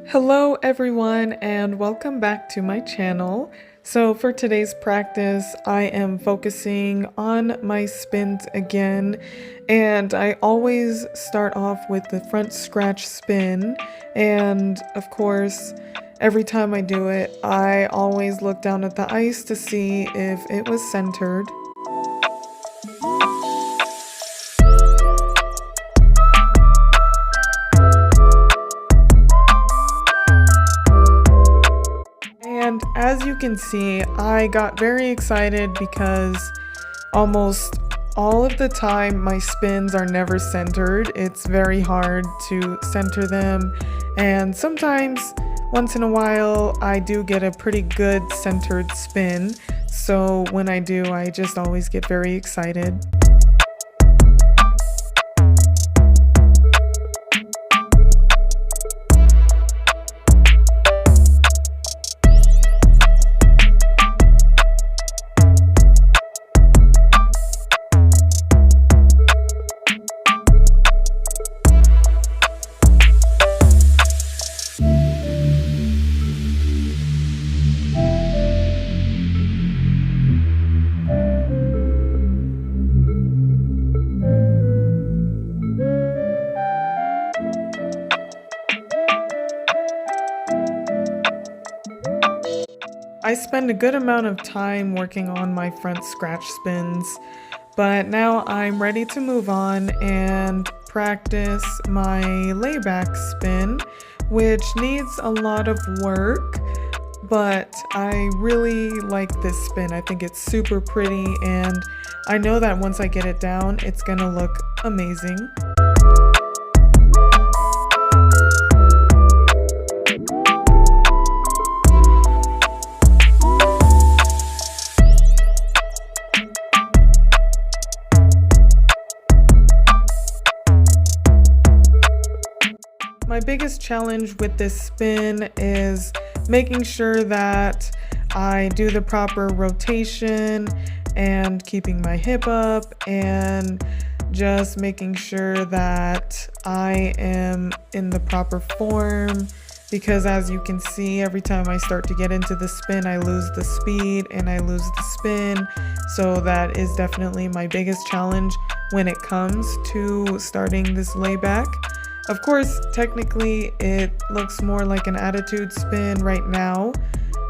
Hello everyone and welcome back to my channel. So for today's practice, I am focusing on my spins again, and I always start off with the front scratch spin, and of course every time I do it I always look down at the ice to see if it was centered. And as you can see, I got very excited because almost all of the time my spins are never centered. It's very hard to center them, and sometimes, once in a while, I do get a pretty good centered spin. So when I do, I just always get very excited. I spend a good amount of time working on my front scratch spins, but now I'm ready to move on and practice my layback spin, which needs a lot of work, but I really like this spin. I think it's super pretty, and I know that once I get it down, it's gonna look amazing. My biggest challenge with this spin is making sure that I do the proper rotation and keeping my hip up, and just making sure that I am in the proper form, because as you can see, every time I start to get into the spin, I lose the speed and I lose the spin. So that is definitely my biggest challenge when it comes to starting this layback. Of course, technically it looks more like an attitude spin right now,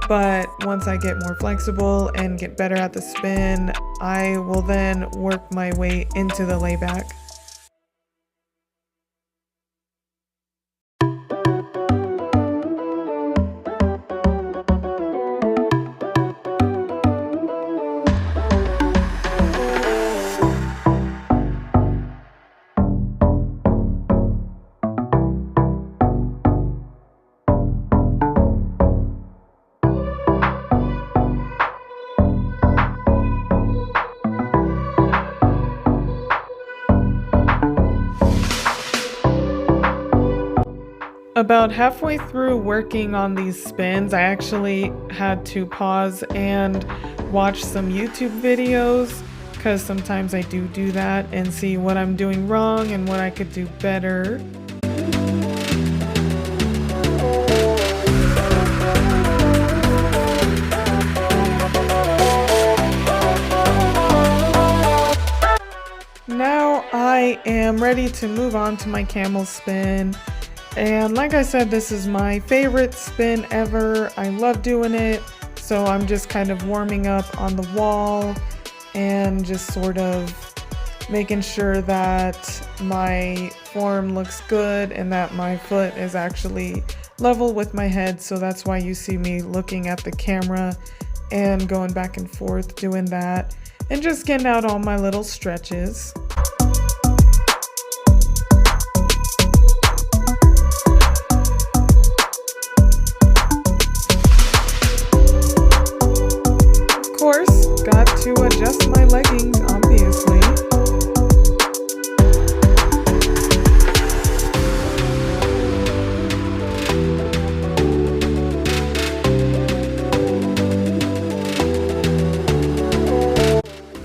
but once I get more flexible and get better at the spin, I will then work my way into the layback. About halfway through working on these spins, I actually had to pause and watch some YouTube videos, because sometimes I do that, and see what I'm doing wrong and what I could do better. Now I am ready to move on to my camel spin. And like I said, this is my favorite spin ever. I love doing it. So I'm just kind of warming up on the wall and just sort of making sure that my form looks good and that my foot is actually level with my head. So that's why you see me looking at the camera and going back and forth doing that, and just getting out all my little stretches. Got to adjust my leggings, obviously.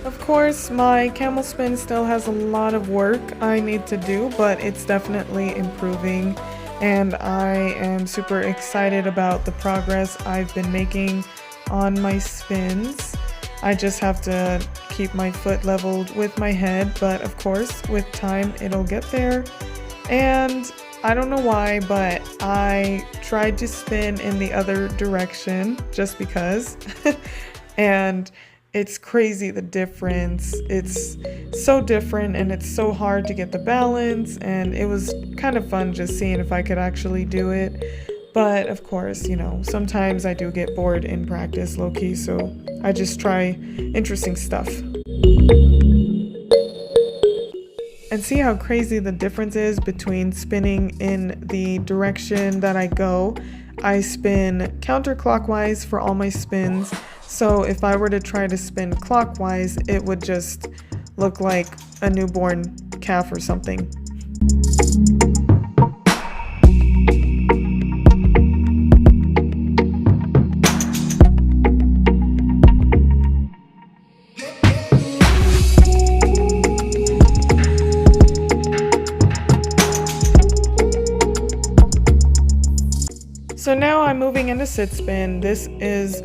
Of course, my camel spin still has a lot of work I need to do, but it's definitely improving. and I am super excited about the progress I've been making on my spins. I just have to keep my foot leveled with my head, but of course, with time, it'll get there. And I don't know why, but I tried to spin in the other direction just because. And it's crazy the difference. It's so different and it's so hard to get the balance, and it was kind of fun just seeing if I could actually do it. But of course, you know, sometimes I do get bored in practice low-key, so I just try interesting stuff. And see how crazy the difference is between spinning in the direction that I go. I spin counterclockwise for all my spins. So if I were to try to spin clockwise, it would just look like a newborn calf or something. So now I'm moving into sit spin. This is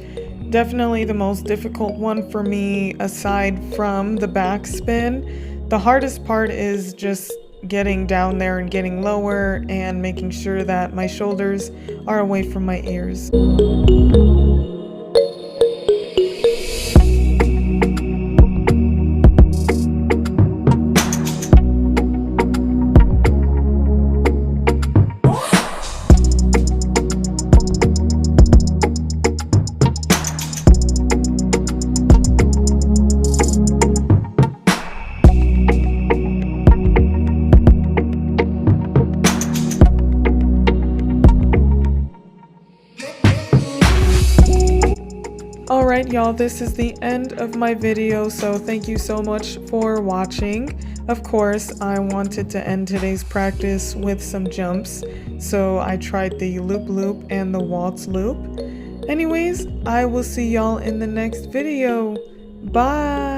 definitely the most difficult one for me aside from the back spin. The hardest part is just getting down there and getting lower and making sure that my shoulders are away from my ears. Alright y'all, this is the end of my video, so thank you so much for watching. Of course, I wanted to end today's practice with some jumps, so I tried the loop loop and the waltz loop. Anyways, I will see y'all in the next video. Bye!